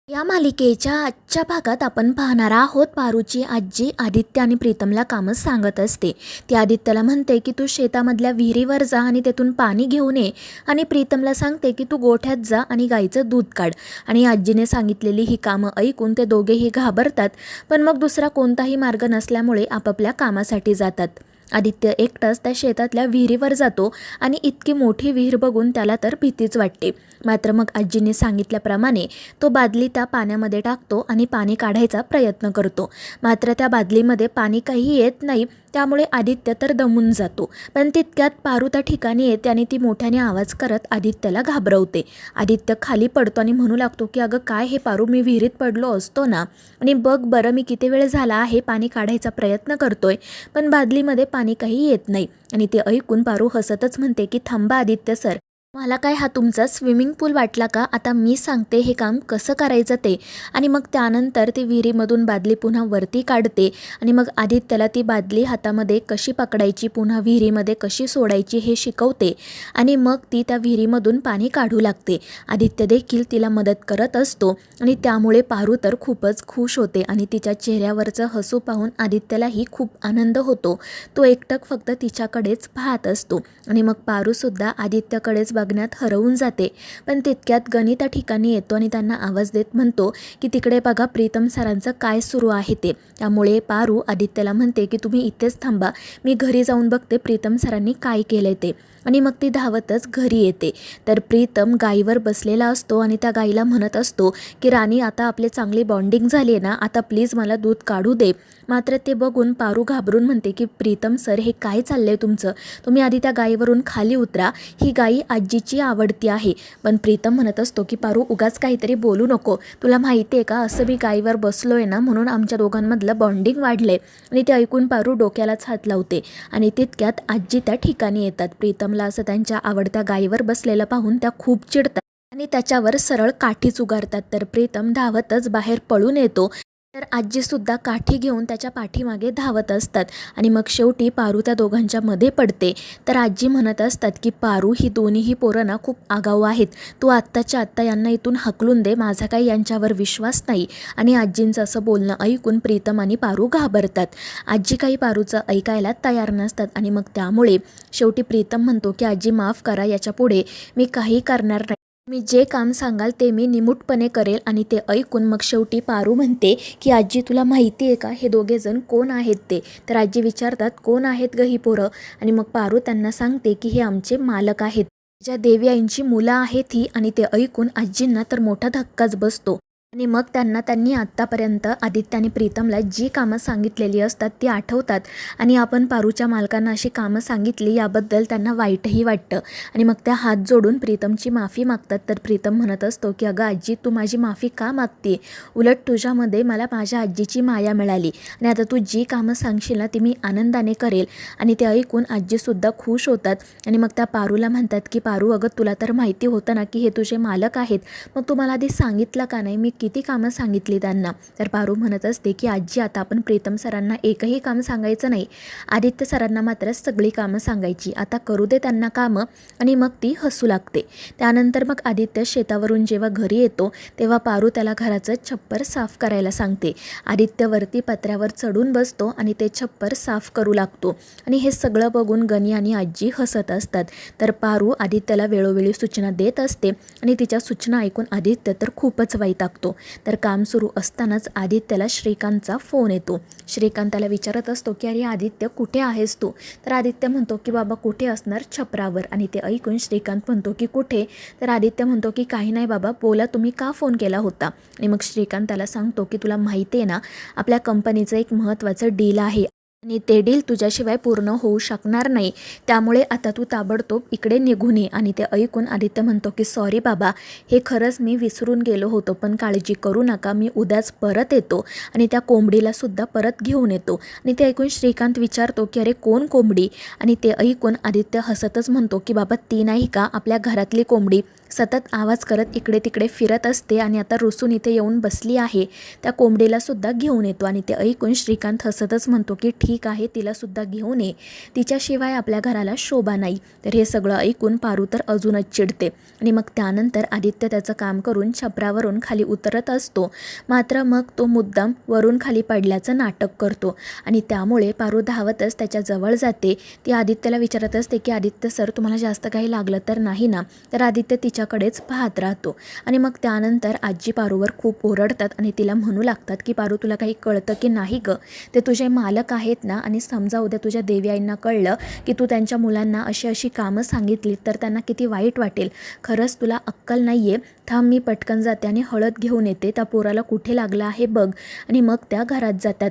या मालिकेच्या आजच्या भागात आपण पाहणार आहोत पारूची आजी आदित्य आणि प्रीतमला कामच सांगत असते. ती आदित्यला म्हणते की तू शेतामधल्या विहिरीवर जा आणि तेथून पाणी घेऊन ये आणि प्रीतमला सांगते की तू गोठ्यात जा आणि गाईचं दूध काढ. आणि आजीने सांगितलेली ही कामं ऐकून ते दोघेही घाबरतात, पण मग दुसरा कोणताही मार्ग नसल्यामुळे आपापल्या कामासाठी जातात. आदित्य एकटाच त्या शेतातल्या विहिरीवर जातो आणि इतकी मोठी विहीर बघून त्याला तर भीतीच वाटते. मात्र मग आजीने सांगितल्याप्रमाणे तो बादली त्या पाण्यामध्ये टाकतो आणि पाणी काढायचा प्रयत्न करतो. मात्र त्या बादलीमध्ये पाणी काही येत नाही, त्यामुळे आदित्य तर दमून जातो. पण तितक्यात पारू त्या ठिकाणी येते आणि ती मोठ्याने आवाज करत आदित्यला घाबरवते. आदित्य खाली पडतो आणि म्हणू लागतो की अगं काय हे पारू, मी विहिरीत पडलो असतो ना, आणि बघ बरं मी किती वेळ झाला आहे पाणी काढायचा प्रयत्न करतोय, पण बादलीमध्ये पाणी काही येत नाही. आणि ते ऐकून पारू हसतच म्हणते की थांबा आदित्य सर, मला काय हा तुमचा स्विमिंग पूल वाटला का? आता मी सांगते हे काम कसं करायचं ते. आणि मग त्यानंतर ती विहिरीमधून बादली पुन्हा वरती काढते आणि मग आदित्यला ती बादली हातामध्ये कशी पकडायची, पुन्हा विहिरीमध्ये कशी सोडायची हे शिकवते. आणि मग ती त्या विहिरीमधून पाणी काढू लागते. आदित्य देखील तिला मदत करत असतो आणि त्यामुळे पारू तर खूपच खुश होते आणि तिच्या चेहऱ्यावरचं हसू पाहून आदित्यलाही खूप आनंद होतो. तो एकटक फक्त तिच्याकडेच पाहत असतो आणि मग पारूसुद्धा आदित्यकडेच बघण्यात हरवून जाते. पण तितक्यात गणी त्या ठिकाणी येतो आणि त्यांना आवाज देत म्हणतो की तिकडे बघा प्रीतम सरांचं काय सुरू आहे ते. त्यामुळे पारू आदित्यला म्हणते की तुम्ही इथेच थांबा, मी घरी जाऊन बघते प्रीतम सरांनी काय केलंय ते. आणि मग ती धावतच घरी येते. तर प्रीतम गाईवर बसलेला असतो आणि त्या गाईला म्हणत असतो की राणी, आता आपली चांगली बॉन्डिंग झाली आहे ना, आता प्लीज मला दूध काढू दे. मात्र ते बघून पारू घाबरून म्हणते की प्रीतम सर, हे काय चाललंय तुमचं? तुम्ही आधी त्या गाईवरून खाली उतरा, ही गाई आजीची आवडती आहे. पण प्रीतम म्हणत असतो की पारू उगाच काहीतरी बोलू नको, तुला माहिती आहे का असं मी गाईवर बसलोय ना म्हणून आमच्या दोघांमधलं बॉन्डिंग वाढलंय. आणि ते ऐकून पारू डोक्यालाच हात लावते. आणि तितक्यात आजी त्या ठिकाणी येतात. प्रीतमला असं त्यांच्या आवडत्या गाईवर बसलेलं पाहून त्या खूप चिडतात आणि त्याच्यावर सरळ काठीच उगारतात. तर प्रीतम धावतच बाहेर पळून येतो. तर आजीसुद्धा काठी घेऊन त्याच्या पाठीमागे धावत असतात आणि मग शेवटी पारू त्या दोघांच्या मध्ये पडते. तर आजी म्हणत असतात की पारू, ही दोन्हीही पोरं ना खूप आगाऊ आहेत, तू आत्ताच्या आत्ता यांना इथून हकलून दे, माझा काही यांच्यावर विश्वास नाही. आणि आजींचं असं बोलणं ऐकून प्रीतम आणि पारू घाबरतात. आजी काही पारूचं ऐकायला तयार नसतात आणि मग त्यामुळे शेवटी प्रीतम म्हणतो की आजी माफ करा, याच्यापुढे मी काही करणार नाही, मी जे काम सांगाल ते मी निमूटपणे करेल. आणि ते ऐकून मग शेवटी पारू म्हणते की आजी, तुला माहिती आहे का हे दोघे जण कोण आहेत ते? तर आजी विचारतात कोण आहेत ग ही पोरं? आणि मग पारू त्यांना सांगते की हे आमचे मालक आहेत, ज्या देवी आईंची मुलं आहेत ही. आणि ते ऐकून आजींना तर मोठा धक्काच बसतो. आणि मग त्यांनी आत्तापर्यंत आदित्य आणि प्रीतमला जी कामं सांगितलेली असतात ती आठवतात आणि आपण पारूच्या मालकांना अशी कामं सांगितली याबद्दल त्यांना वाईटही वाटतं. आणि मग त्या हात जोडून प्रीतमची माफी मागतात. तर प्रीतम म्हणत असतो की अगं आजी, तू माझी माफी का मागते? उलट तुझ्यामध्ये मला माझ्या आजीची माया मिळाली आणि आता तू जी कामं सांगशील ना ती मी आनंदाने करेल. आणि ते ऐकून आजीसुद्धा खुश होतात आणि मग त्या पारूला म्हणतात की पारू, अगं तुला तर माहिती होतं ना की हे तुझे मालक आहेत, मग तू मला आधी सांगितलं का नाही? मी किती कामं सांगितली त्यांना. तर पारू म्हणत असते की आजी, आता आपण प्रीतम सरांना एकही काम सांगायचं नाही, आदित्य सरांना मात्र सगळी कामं सांगायची, आता करू दे त्यांना कामं. आणि मग ती हसू लागते. त्यानंतर मग आदित्य शेतावरून जेव्हा घरी येतो तेव्हा पारू त्याला घराचं छप्पर साफ करायला सांगते. आदित्य वरती पत्र्यावर चढून बसतो आणि ते छप्पर साफ करू लागतो. आणि हे सगळं बघून गणी आणि आजी हसत असतात. तर पारू आदित्यला वेळोवेळी सूचना देत असते आणि तिच्या सूचना ऐकून आदित्य तर खूपच वैतागतो. तर काम सुरू असतानाच आदित्यला श्रीकांतचा फोन येतो. श्रीकांत त्याला विचारत असतो की अरे आदित्य, कुठे आहेस तू? तर आदित्य म्हणतो की बाबा कुठे असणार, छपरावर. आणि ते ऐकून श्रीकांत म्हणतो की कुठे? तर आदित्य म्हणतो की काही नाही बाबा, बोला, तुम्ही का फोन केला होता? आणि मग श्रीकांत त्याला सांगतो की तुला माहिती आहे ना, आपल्या कंपनीचं एक महत्त्वाचं डील आहे आणि ते डील तुझ्याशिवाय पूर्ण होऊ शकणार नाही, त्यामुळे आता तू ताबडतोब इकडे निघून ये. आणि ते ऐकून आदित्य म्हणतो की सॉरी बाबा, हे खरंच मी विसरून गेलो होतो, पण काळजी करू नका, मी उद्याच परत येतो आणि त्या कोंबडीला सुद्धा परत घेऊन येतो. आणि ते ऐकून श्रीकांत विचारतो की अरे कोण कोंबडी? आणि ते ऐकून आदित्य हसतच म्हणतो की बाबा ती नाही का आपल्या घरातली कोंबडी, सतत आवाज करत इकडे तिकडे फिरत असते आणि आता रुसून इथे येऊन बसली आहे. त्या कोंबडीला सुद्धा घेऊन येतो आणि ते ऐकून श्रीकांत हसतच म्हणतो की ठीक आहे, तिला सुद्धा घेऊन ये, तिच्याशिवाय आपल्या घराला शोभा नाही. तर हे सगळं ऐकून पारू तर अजूनच चिडते आणि मग त्यानंतर आदित्य त्याचं काम करून छपरावरून खाली उतरत असतो. मात्र मग तो मुद्दाम वरून खाली पडल्याचं नाटक करतो आणि त्यामुळे पारू धावतच त्याच्या जवळ जाते. ती आदित्यला विचारत असते की आदित्य सर, तुम्हाला जास्त काही लागलं तर नाही ना? तर आदित्य तिच्याकडेच पाहत राहतो आणि मग त्यानंतर आजी पारूवर खूप ओरडतात आणि तिला म्हणू लागतात की पारू, तुला काही कळतं की नाही गं? ते तुझे मालक आहेत ना, आणि समजा उद्या तुझ्या देवी आईंना कळलं की तू त्यांच्या मुलांना अशी अशी कामं सांगितली तर त्यांना किती वाईट वाटेल. खरंच तुला अक्कल नाही आहे. थांब, मी पटकन जाते आणि हळद घेऊन येते, त्या पोराला कुठे लागलं आहे बघ. आणि मग त्या घरात जातात.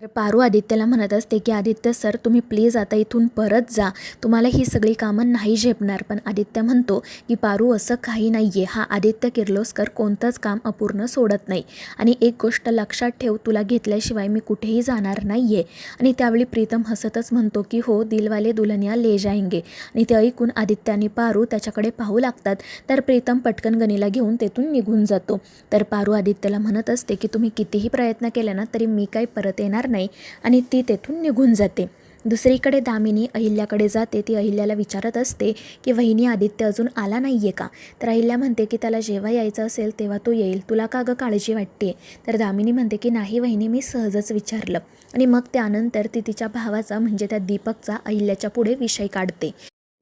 तर पारू आदित्यला म्हणत असते की आदित्य सर, तुम्ही प्लीज आता इथून परत जा, तुम्हाला ही सगळी कामं नाही झेपणार. पण आदित्य म्हणतो की पारू, असं काही नाही आहे, हा आदित्य किर्लोस्कर कोणतंच काम अपूर्ण सोडत नाही. आणि एक गोष्ट लक्षात ठेव, तुला घेतल्याशिवाय मी कुठेही जाणार नाही आहे. आणि त्यावेळी प्रीतम हसतच म्हणतो की हो, दिलवाले दुल्हनिया ले जाएंगे. आणि ते ऐकून आदित्य आणि पारू त्याच्याकडे पाहू लागतात. तर प्रीतम पटकन गनीला घेऊन तेथून निघून जातो. तर पारू आदित्यला म्हणत असते की तुम्ही कितीही प्रयत्न केले ना तरी मी काही परत येणार नाही. आणि ती तेथून निघून जाते. दुसरीकडे दामिनी अहिल्याकडे जाते. ती अहिल्याला विचारत असते की वहिनी, आदित्य अजून आला नाही आहे का? तर अहिल्या म्हणते की त्याला जेव्हा यायचं असेल तेव्हा तो येईल, तुला का गं काळजी वाटते? तर दामिनी म्हणते की नाही वहिनी, मी सहजच विचारलं. आणि मग त्यानंतर ती तिच्या भावाचा म्हणजे त्या दीपकचा अहिल्याच्या पुढे विषय काढते.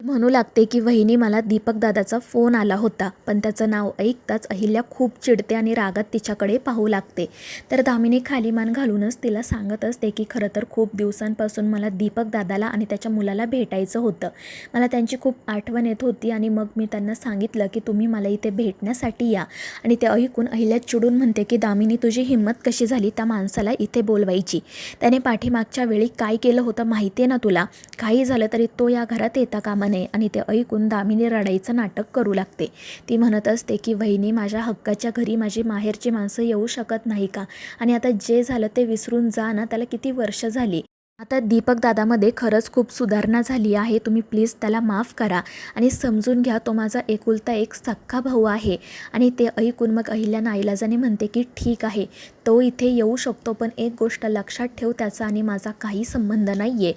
म्हणू लागते की वहिनी, मला दीपक दादाचा फोन आला होता. पण त्याचं नाव ऐकताच अहिल्या खूप चिडते आणि रागात तिच्याकडे पाहू लागते. तर दामिनी खाली मान घालूनच तिला सांगत असते की खरं तर खूप दिवसांपासून मला दीपक दादाला आणि त्याच्या मुलाला भेटायचं होतं. मला त्यांची खूप आठवण येत होती आणि मग मी त्यांना सांगितलं की तुम्ही मला इथे भेटण्यासाठी या. आणि ते ऐकून अहिल्या चिडून म्हणते की दामिनी, तुझी हिंमत कशी झाली त्या माणसाला इथे बोलवायची? त्याने पाठीमागच्या वेळी काय केलं होतं माहिती आहे ना तुला? काही झालं तरी तो या घरात येता कामा नये. आणि ते ऐकून दामिनी रडायचं नाटक करू लागते. ती म्हणत असते की वहिनी, माझ्या हक्काच्या घरी माझी माहेरची माणसं येऊ शकत नाही का? आणि आता जे झालं ते विसरून जा ना, त्याला किती वर्ष झाली. आता दीपक दादामध्ये खरंच खूप सुधारणा झाली आहे. तुम्ही प्लीज त्याला माफ करा आणि समजून घ्या, तो माझा एकुलता एक सख्खा भाऊ आहे. आणि ते ऐकून मग अहिल्या नाईलाजाने म्हणते की ठीक आहे, तो इथे येऊ शकतो, पण एक गोष्ट लक्षात ठेव, त्याचा आणि माझा काही संबंध नाही आहे.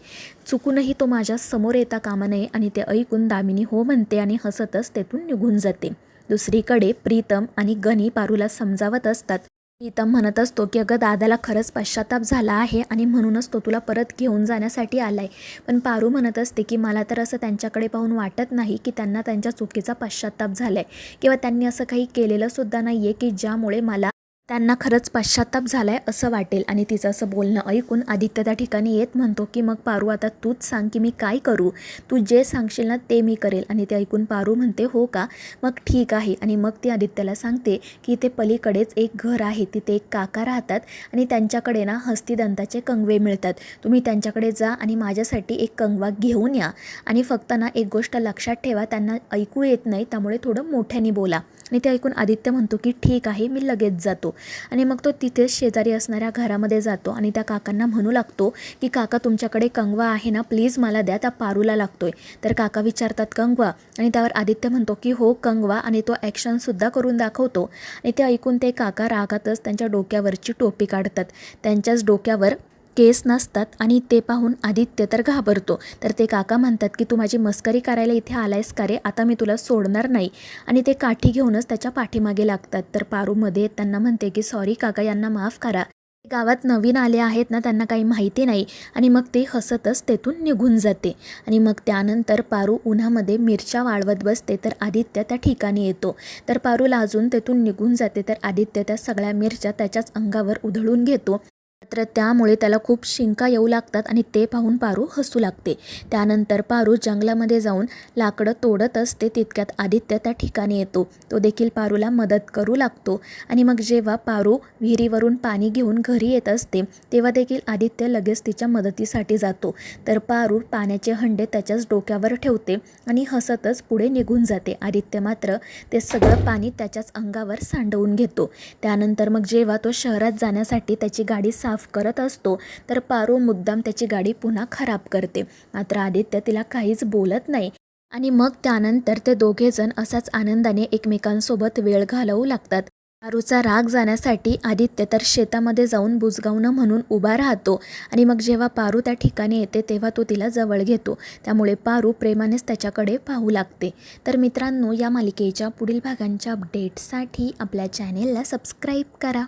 चुकूनही तो माझ्या समोर येता कामा नये. आणि ते ऐकून दामिनी हो म्हणते आणि हसतच तेथून निघून जाते. दुसरीकडे प्रीतम आणि गनी पारूला समजावत असतात. प्रीतम म्हणत असतो की अगं, दादाला खरंच पश्चाताप झाला आहे आणि म्हणूनच तो तुला परत घेऊन जाण्यासाठी आलाय. पण पारू म्हणत असते की मला तर असं त्यांच्याकडे पाहून वाटत नाही की त्यांना त्यांच्या चुकीचा पश्चाताप झालाय किंवा त्यांनी असं काही केलेलं सुद्धा नाही आहे की ज्यामुळे मला त्यांना खरंच पश्चाताप झालाय असं वाटेल. आणि तिचं असं बोलणं ऐकून आदित्य त्या ठिकाणी येत म्हणतो की मग पारू, आता तूच सांग की मी काय करू? तू जे सांगशील ना ते मी करेल. आणि ते ऐकून पारू म्हणते हो का, मग ठीक आहे. आणि मग ती आदित्यला सांगते की इथे पलीकडेच एक घर आहे, तिथे एक काका राहतात आणि त्यांच्याकडे ना हस्तिदंताचे कंगवे मिळतात. तुम्ही त्यांच्याकडे जा आणि माझ्यासाठी एक कंगवा घेऊन या. आणि फक्त ना एक गोष्ट लक्षात ठेवा, त्यांना ऐकू येत नाही, त्यामुळे थोडं मोठ्याने बोला. आणि ते ऐकून आदित्य म्हणतो की ठीक आहे, मी लगेच जातो. आणि मग तो तिथेच शेजारी असणाऱ्या घरामध्ये जातो आणि त्या काकांना म्हणू लागतो की काका, तुमच्याकडे कंगवा आहे ना, प्लीज मला द्या, त्या पारूला लागतोय. तर काका विचारतात कंगवा? आणि त्यावर आदित्य म्हणतो की हो, कंगवा. आणि तो ॲक्शनसुद्धा करून दाखवतो. आणि ते ऐकून ते काका रागातच त्यांच्या डोक्यावरची टोपी काढतात. त्यांच्याच डोक्यावर केस नसतात आणि ते पाहून आदित्य तर घाबरतो. तर ते काका म्हणतात की तू माझी मस्करी करायला इथे आलायस का रे? आता मी तुला सोडणार नाही. आणि ते काठी घेऊनच त्याच्या पाठीमागे लागतात. तर पारूमध्ये त्यांना म्हणते की सॉरी काका, यांना माफ करा, गावात नवीन आले आहेत ना, त्यांना काही माहिती नाही. आणि मग ते हसतच तेथून निघून जाते. आणि मग त्यानंतर पारू उन्हामध्ये मिरच्या वाळवत बसते. तर आदित्य त्या ठिकाणी येतो. तर पारू लाजून तेथून निघून जाते. तर आदित्य त्या सगळ्या मिरच्या त्याच्याच अंगावर उधळून घेतो. मात्र त्यामुळे त्याला खूप शिंका येऊ लागतात आणि ते पाहून पारू हसू लागते. त्यानंतर पारू जंगलामध्ये जाऊन लाकडं तोडत असते. तितक्यात आदित्य त्या ठिकाणी येतो. तो देखील पारूला मदत करू लागतो. आणि मग जेव्हा पारू विहिरीवरून पाणी घेऊन घरी येत असते तेव्हा देखील आदित्य लगेच तिच्या मदतीसाठी जातो. तर पारू पाण्याचे हंडे त्याच्याच डोक्यावर ठेवते आणि हसतच पुढे निघून जाते. आदित्य मात्र ते सगळं पाणी त्याच्याच अंगावर सांडवून घेतो. त्यानंतर मग जेव्हा तो शहरात जाण्यासाठी त्याची गाडी साफ करत असतो तर पारू मुद्दाम त्याची गाडी पुन्हा खराब करते. मात्र आदित्य तिला काहीच बोलत नाही. आणि मग त्यानंतर ते दोघेजण असाच आनंदाने एकमेकांसोबत वेळ घालवू लागतात. पारूचा राग जाण्यासाठी आदित्य तर शेतामध्ये जाऊन बुजगावणं म्हणून उभा राहतो आणि मग जेव्हा पारू त्या ठिकाणी येते तेव्हा तो तिला जवळ घेतो. त्यामुळे पारू प्रेमानेच त्याच्याकडे पाहू लागते. तर मित्रांनो, या मालिकेच्या पुढील भागांच्या अपडेट्ससाठी आपल्या चॅनेलला सबस्क्राईब करा.